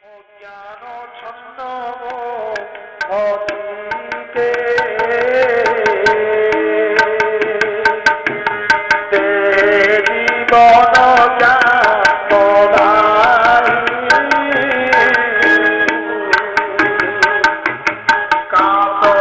অজ্ঞান ছন্ন অতীতে জীবন যাপনাই কাপড়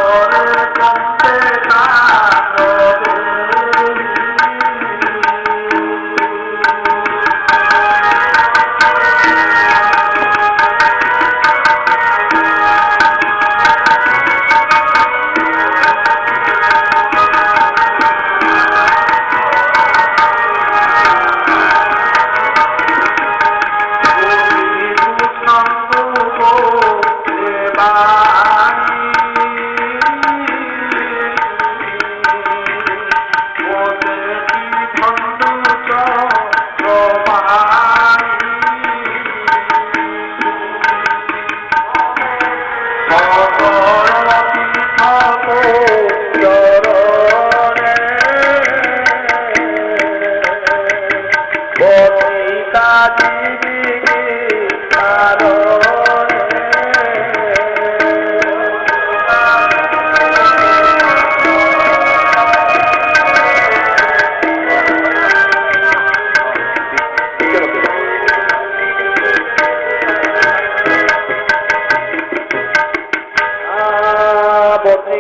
কমতে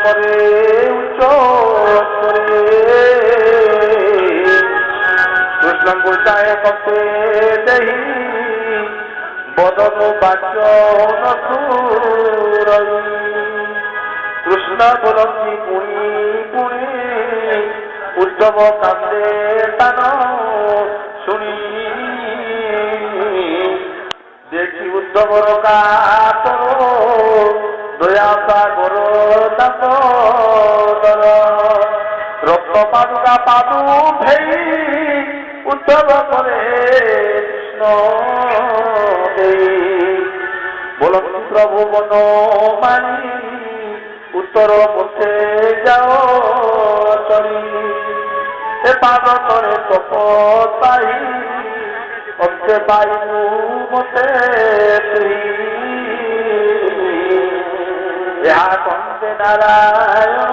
করে উচ্চ করে কৃষ্ণ গোসায় কতে দেই বদন বাচ্য নসুরই কৃষ্ণ বলছি পুনি পুনি উদ্ধব কান্দে তান শুনি দেখি উদ্ধবর কাতর দয়া সাগর দামোদর রক্ত পাদুকা পাদু ভেই উদ্ধব করে কৃষ্ণ দেই বলছি প্রভু বন মানি উত্তর পথে যাও চলি এ পাদ তরে তপত পাই অন্তে পাইনু মতে তুই ইহা কন্দে নারায়ণ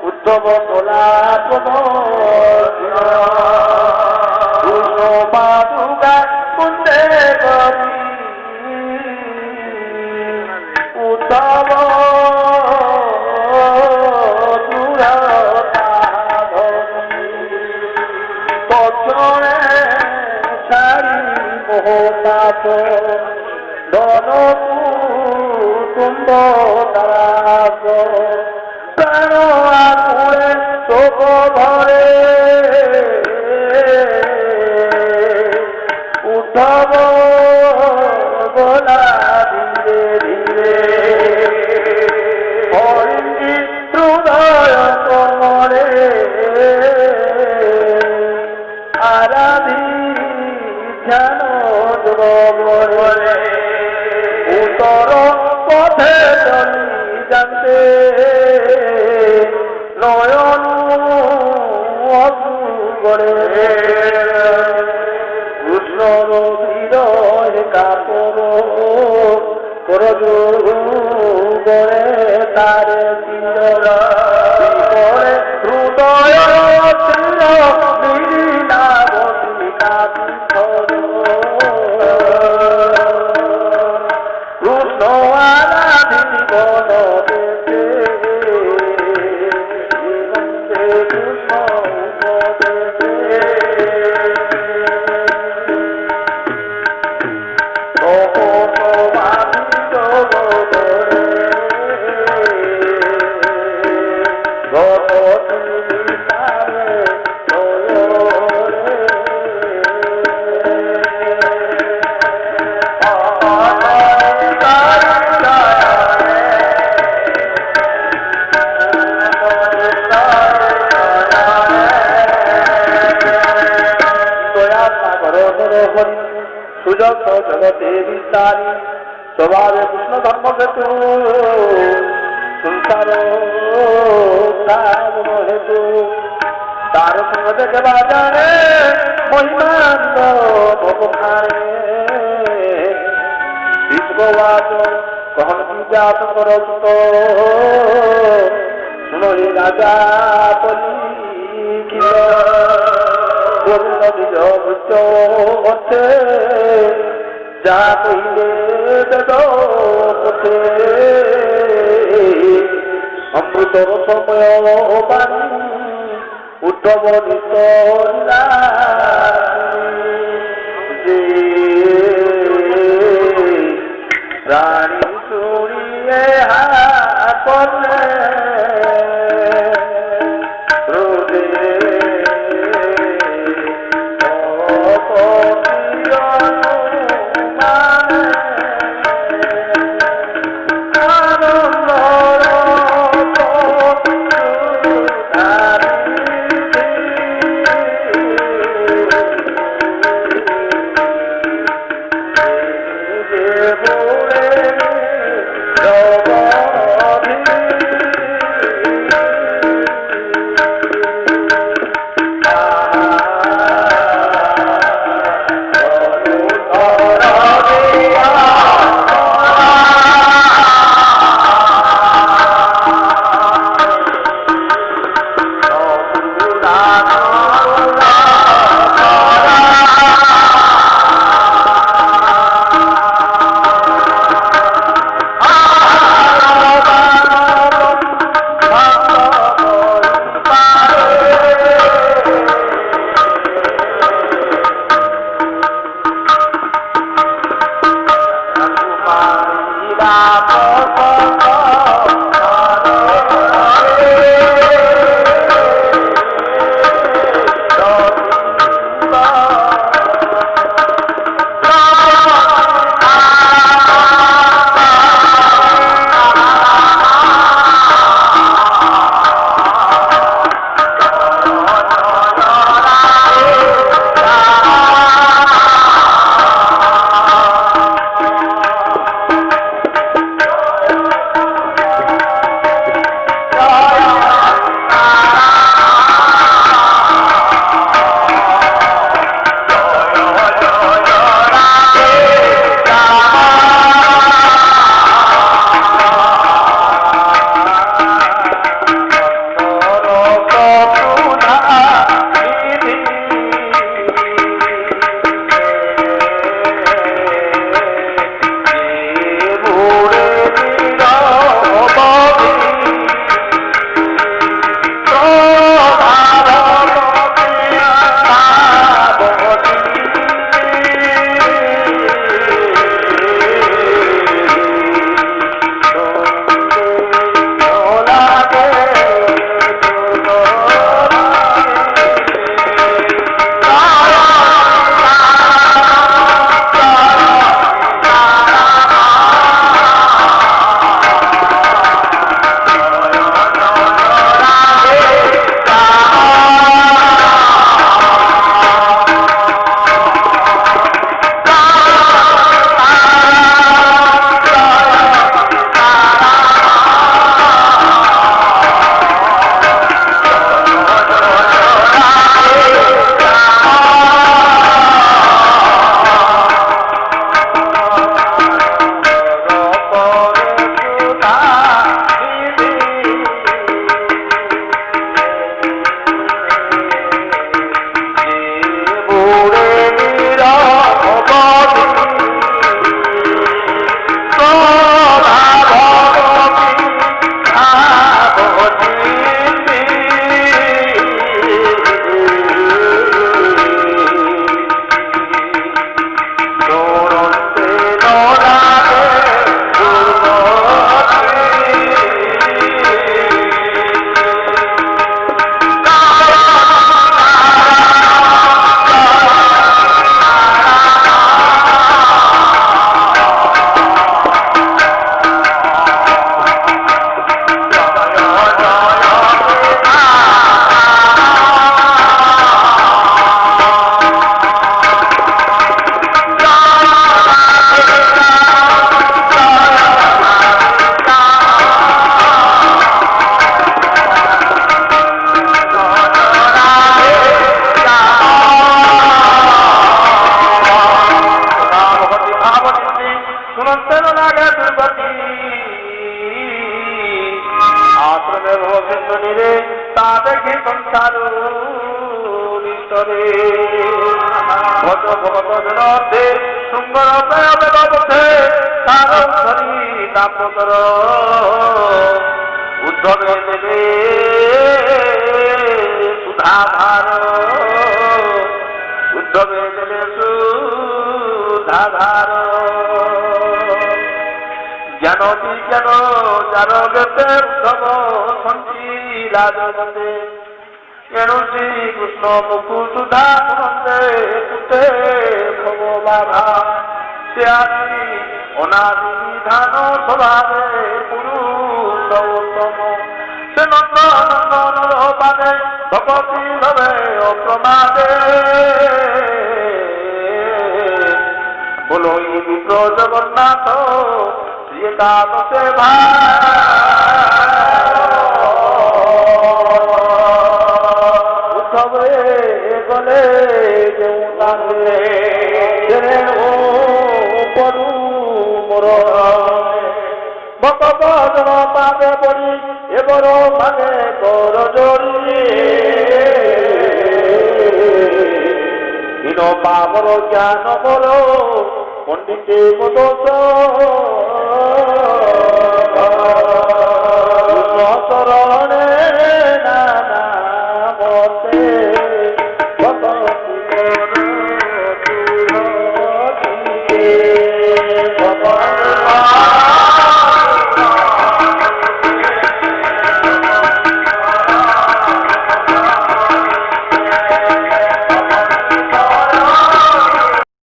উদ্ধব তোলা কৃষ্ণ পাদুকা কুন্দে করি উদ্ধব তৎক্ষণে ছাড়ি মোহতাপ ধনকু কুম্ভ তারাস প্রাণ আকুলে শোক ভরে পথে চলি জানতে নয়ন অশ্রু গড়ে কৃষ্ণর হৃদয় কাপড় করজ গড়ে তারে করে হৃদয় বিলীনাবতী কাপি কৃষ্ণ আরাধি বন দেশে কৃষ্ণ উপদেশে সুজত জগতে বিস্তারী স্বভাবে কৃষ্ণ ধর্ম সেতু সংসার হেতু তার সঙ্গ দেখবা জানে মহিমান্দ ভবখানে বিশ্ববাদ কহন কি জাত করত শুনলি রাজা বলি কি নিজ ভুজ অর্থে যা কহিলে বেদ পথে অমৃতর সময় বাণী উদ্ধব নিতলা যে প্রাণী শুনিয়ে হাপলে ভিতরে ভজ ভগত জনতে সুন্দর বেদবতে তার ধরি দামোদর উদ্ধবে দেবে সুধাধার উদ্ধবে দেবে সুধাধার জ্ঞান বিজ্ঞান জানগতে উদ্ধব সঞ্চি রাজবন্দে এণু শ্রীকৃষ্ণ মুকু সুধা নন্দে পুতে ভগবাধা সে আদি অনাদি বিধান স্বভাবে পুরুষ উত্তম সে নন্দ নন্দন পাদে ভগবতী ভবে অপ্রমাদে বলো বিপ্র জগন্নাথ শ্রী একাদশে উদ্ধবে গলে দেউতারে পদু মোর ভগবদন পাবে পড়ি এবার মানে কর জড়ি হীন পাবর জ্ঞান বল পণ্ডিতে মদোষ শরণে নানা মতে ভগবতী ভগবান